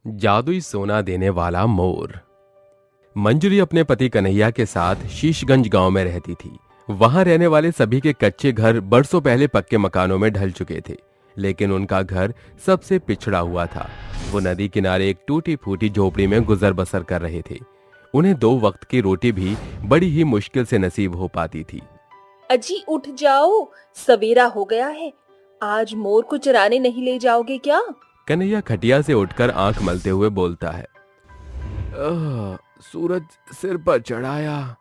जादुई सोना देने वाला मोर। मंजरी अपने पति कन्हैया के साथ शीशगंज गांव में रहती थी। वहां रहने वाले सभी के कच्चे घर बरसों पहले पक्के मकानों में ढल चुके थे, लेकिन उनका घर सबसे पिछड़ा हुआ था। वो नदी किनारे एक टूटी फूटी झोपड़ी में गुजर बसर कर रहे थे। उन्हें 2 वक्त की रोटी भी बड़ी ही मुश्किल से नसीब हो पाती थी। अजी उठ जाओ, सवेरा हो गया है। आज मोर को चराने नहीं ले जाओगे क्या? कन्हैया खटिया से उठकर आंख मलते हुए बोलता है, सूरज सिर पर चढ़ाया।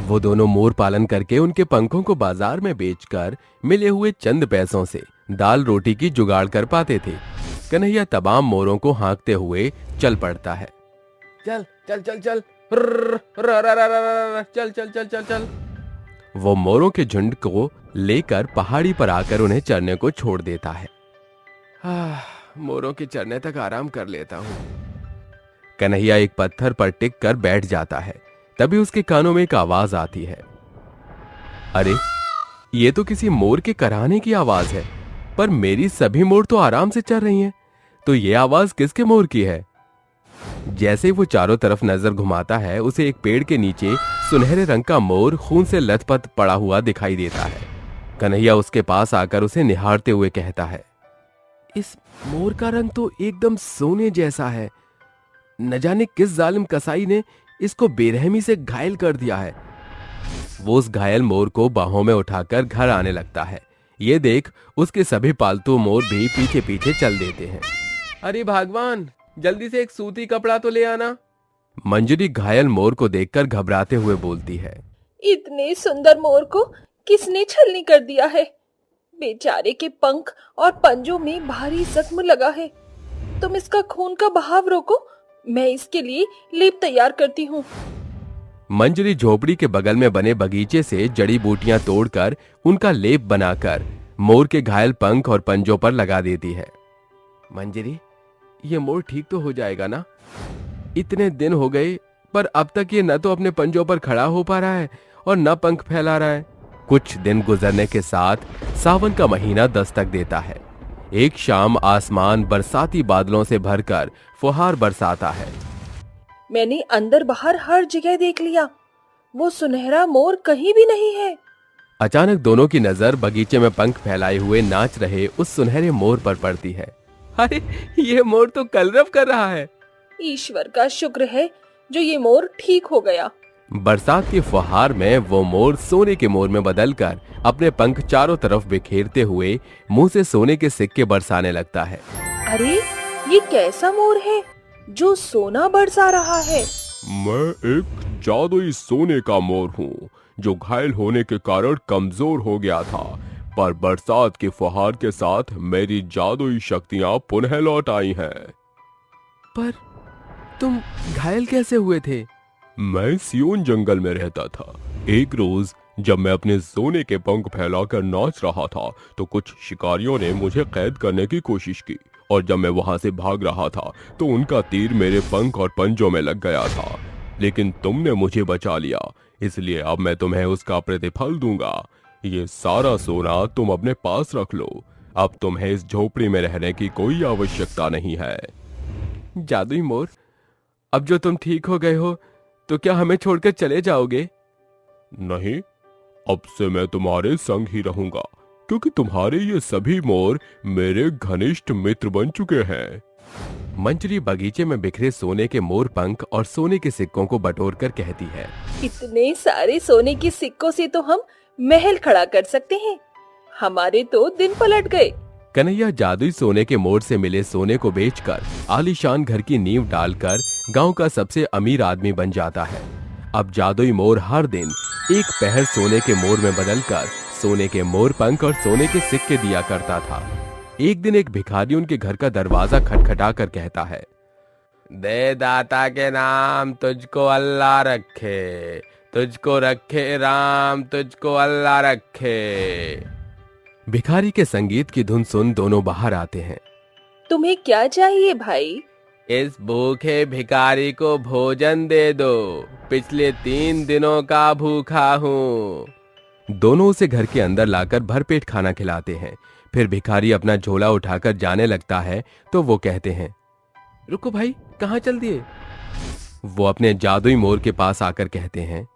वो दोनों मोर पालन करके उनके पंखों को बाजार में बेचकर मिले हुए चंद पैसों से दाल रोटी की जुगाड़ कर पाते थे। कन्हैया तमाम मोरों को हाँकते हुए चल पड़ता है। चल चल चल चल, चल चल चल चल चल। वो मोरों के झुंड को लेकर पहाड़ी पर आकर उन्हें चरने को छोड़ देता है। मोरों के चरने तक आराम कर लेता हूँ। कन्हैया एक पत्थर पर टिक कर बैठ जाता है। तभी उसके कानों में एक आवाज आती है। अरे, ये तो किसी मोर के कराहने की आवाज है, पर मेरी सभी मोर तो आराम से चर रही हैं। तो ये आवाज किसके मोर की है? जैसे वो चारों तरफ नजर घुमाता है, उसे एक पेड़ के नीचे सुनहरे रंग का मोर खून से लथपथ पड़ा हुआ दिखाई देता है। कन्हैया उसके पास आकर उसे निहारते हुए कहता है, इस मोर का रंग तो एकदम सोने जैसा है। न जाने किस जालिम कसाई ने इसको बेरहमी से घायल कर दिया है। वो उस घायल मोर को बाहों में उठाकर घर आने लगता है। ये देख उसके सभी पालतू मोर भी पीछे पीछे चल देते हैं। अरे भगवान, जल्दी से एक सूती कपड़ा तो ले आना। मंजरी घायल मोर को देखकर घबराते हुए बोलती है, इतने सुंदर मोर को किसने छलनी कर दिया है? बेचारे के पंख और पंजों में भारी जख्म लगा है। तुम इसका खून का बहाव रोको, मैं इसके लिए लेप तैयार करती हूँ। मंजरी झोपड़ी के बगल में बने बगीचे से जड़ी बूटियां तोड़कर उनका लेप बनाकर मोर के घायल पंख और पंजों पर लगा देती है। मंजरी, ये मोर ठीक तो हो जाएगा ना? इतने दिन हो गए, पर अब तक ये न तो अपने पंजों पर खड़ा हो पा रहा है और न पंख फैला रहा है। कुछ दिन गुजरने के साथ सावन का महीना दस्तक देता है। एक शाम आसमान बरसाती बादलों से भरकर फुहार बरसाता है। मैंने अंदर बाहर हर जगह देख लिया, वो सुनहरा मोर कहीं भी नहीं है। अचानक दोनों की नजर बगीचे में पंख फैलाए हुए नाच रहे उस सुनहरे मोर पर पड़ती है। अरे, ये मोर तो कलरव कर रहा है। ईश्वर का शुक्र है जो ये मोर ठीक हो गया। बरसात की फुहार में वो मोर सोने के मोर में बदलकर अपने पंख चारों तरफ बिखेरते हुए मुंह से सोने के सिक्के बरसाने लगता है। अरे, ये कैसा मोर है जो सोना बरसा रहा है? मैं एक जादुई सोने का मोर हूँ जो घायल होने के कारण कमजोर हो गया था, पर बरसात की फुहार के साथ मेरी जादुई शक्तियाँ पुनः लौट आई हैं। पर तुम घायल कैसे हुए थे? मैं सियोन जंगल में रहता था। एक रोज जब मैं अपने सोने के पंख फैलाकर नाच रहा था तो कुछ शिकारियों ने मुझे कैद करने की कोशिश की, और जब मैं वहां से भाग रहा था तो उनका तीर मेरे पंख और पंजों में लग गया था। लेकिन तुमने मुझे बचा लिया, इसलिए अब मैं तुम्हें उसका प्रतिफल दूंगा। ये सारा सोना तुम अपने पास रख लो। अब तुम्हें इस झोपड़ी में रहने की कोई आवश्यकता नहीं है। जादुई मोर, अब जो तुम ठीक हो गए हो तो क्या हमें छोड़कर चले जाओगे? नहीं, अब से मैं तुम्हारे संग ही रहूंगा, क्योंकि तुम्हारे ये सभी मोर मेरे घनिष्ठ मित्र बन चुके हैं। मंजरी बगीचे में बिखरे सोने के मोर पंख और सोने के सिक्कों को बटोरकर कहती है, इतने सारे सोने के सिक्कों से तो हम महल खड़ा कर सकते हैं। हमारे तो दिन पलट गए। कन्हैया जादुई सोने के मोर से मिले सोने को बेचकर आलीशान घर की नींव डालकर गांव का सबसे अमीर आदमी बन जाता है। अब जादुई मोर हर दिन एक पहर सोने के मोर में बदलकर सोने के मोर पंख और सोने के सिक्के दिया करता था। एक दिन एक भिखारी उनके घर का दरवाजा खटखटा कर कहता है, दे दाता के नाम तुझको अल्लाह रखे, तुझको रखे राम, तुझको अल्लाह रखे। भिखारी के संगीत की धुन सुन दोनों बाहर आते हैं। तुम्हें क्या चाहिए भाई? इस भूखे भिखारी को भोजन दे दो, पिछले 3 दिनों का भूखा हूँ। दोनों उसे घर के अंदर लाकर भरपेट खाना खिलाते हैं। फिर भिखारी अपना झोला उठाकर जाने लगता है तो वो कहते हैं, रुको भाई, कहाँ चल दिए? वो अपने जादुई मोर के पास आकर कहते हैं,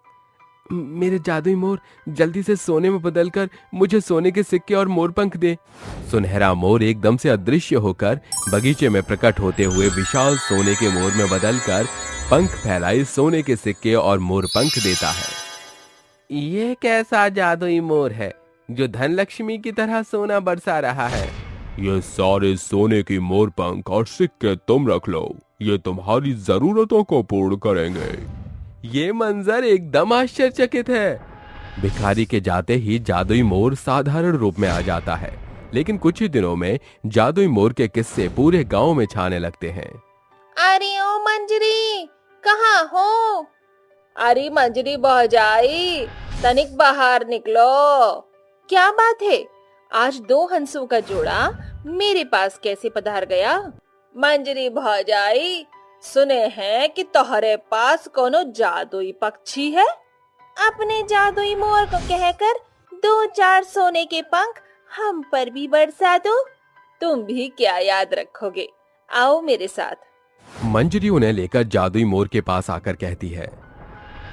मेरे जादुई मोर, जल्दी से सोने में बदलकर मुझे सोने के सिक्के और मोर पंख दे। सुनहरा मोर एकदम से अदृश्य होकर बगीचे में प्रकट होते हुए विशाल सोने के मोर में बदलकर पंख फैलाए सोने के सिक्के और मोर पंख देता है। ये कैसा जादुई मोर है जो धन लक्ष्मी की तरह सोना बरसा रहा है? ये सारे सोने की मोर पंख और सिक्के तुम रख लो, ये तुम्हारी जरूरतों को पूर्ण करेंगे। ये मंजर एकदम आश्चर्यचकित है। भिखारी के जाते ही जादुई मोर साधारण रूप में आ जाता है, लेकिन कुछ ही दिनों में जादुई मोर के किस्से पूरे गांव में छाने लगते हैं। अरे ओ मंजरी, कहाँ हो? अरे मंजरी भौजाई, तनिक बाहर निकलो। क्या बात है, आज दो हंसों का जोड़ा मेरे पास कैसे पधार गया? मंजरी भौजाई, सुने हैं कि तोहरे पास कोनो जादुई पक्षी है। अपने जादुई मोर को कहकर 2-4 सोने के पंख हम पर भी बरसा दो। तुम भी क्या याद रखोगे, आओ मेरे साथ। मंजरी उन्हें लेकर जादुई मोर के पास आकर कहती है,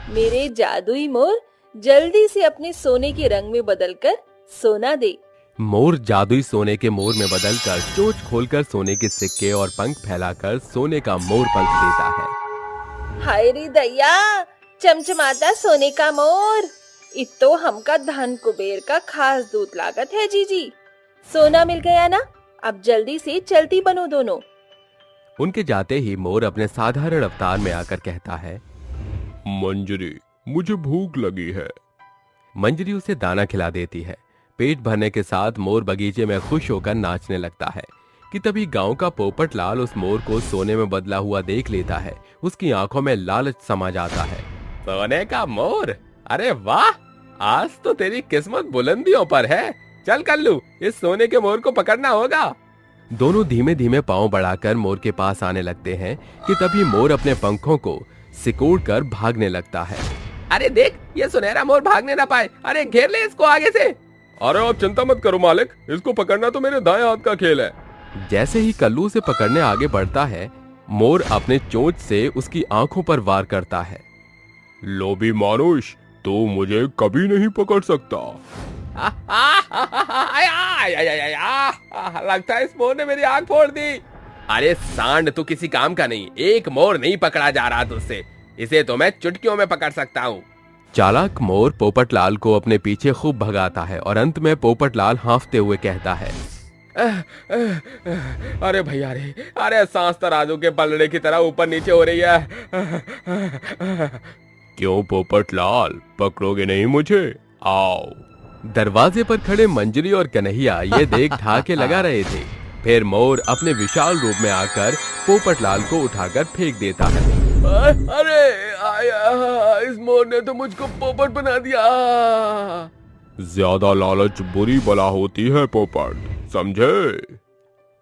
मेरे जादुई मोर, जल्दी से अपने सोने के रंग में बदलकर सोना दे। मोर जादुई सोने के मोर में बदलकर चोंच खोलकर सोने के सिक्के और पंख फैलाकर सोने का मोर पंख देता है। हाय रे दैया, चमचमाता सोने का मोर, इतो हमका धन कुबेर का खास दूत लागत है जीजी। सोना मिल गया ना, अब जल्दी से चलती बनो दोनों। उनके जाते ही मोर अपने साधारण अवतार में आकर कहता है, मंजरी, मुझे भूख लगी है। मंजरी उसे दाना खिला देती है। पेट भरने के साथ मोर बगीचे में खुश होकर नाचने लगता है कि तभी गांव का पोपटलाल उस मोर को सोने में बदला हुआ देख लेता है। उसकी आंखों में लालच समा जाता है। सोने का मोर, अरे वाह, आज तो तेरी किस्मत बुलंदियों पर है। चल कल्लू, इस सोने के मोर को पकड़ना होगा। दोनों धीमे धीमे पांव बढ़ाकर मोर के पास आने लगते हैं कि तभी मोर अपने पंखों को सिकोड़ कर भागने लगता है। अरे देख, ये सुनहरा मोर भागने ना पाए, अरे घेर ले इसको आगे से। अरे आप चिंता मत करो मालिक, इसको पकड़ना तो मेरे दाएं हाथ का खेल है। जैसे ही कल्लू उसे पकड़ने आगे बढ़ता है, मोर अपने चोंच से उसकी आंखों पर वार करता है। लोभी मानुष, तो मुझे कभी नहीं पकड़ सकता। लगता है इस मोर ने मेरी आंख फोड़ दी। अरे सांड, तू किसी काम का नहीं, एक मोर नहीं पकड़ा जा रहा तुझसे, इसे तो मैं चुटकियों में पकड़ सकता हूँ। चालाक मोर पोपटलाल को अपने पीछे खूब भगाता है और अंत में पोपटलाल हांफते हुए कहता है, अरे भैया रे, अरे सांस तराजू के पलड़े की तरह ऊपर नीचे हो रही है। क्यों पोपटलाल, पकड़ोगे नहीं मुझे? आओ। दरवाजे पर खड़े मंजरी और कन्हैया ये देख ढाके लगा रहे थे। फिर मोर अपने विशाल रूप में आकर पोपटलाल को उठाकर फेंक देता है। अरे इस मोर ने तो मुझको पोपट बना दिया। ज्यादा लालच बुरी बला होती है पोपट, समझे?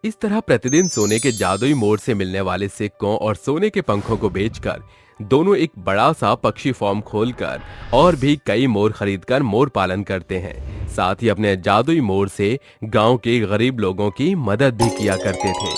इस तरह प्रतिदिन सोने के जादुई मोर से मिलने वाले सिक्कों और सोने के पंखों को बेचकर दोनों एक बड़ा सा पक्षी फार्म खोलकर और भी कई मोर खरीदकर मोर पालन करते हैं। साथ ही अपने जादुई मोर से गांव के गरीब लोगों की मदद भी किया करते थे।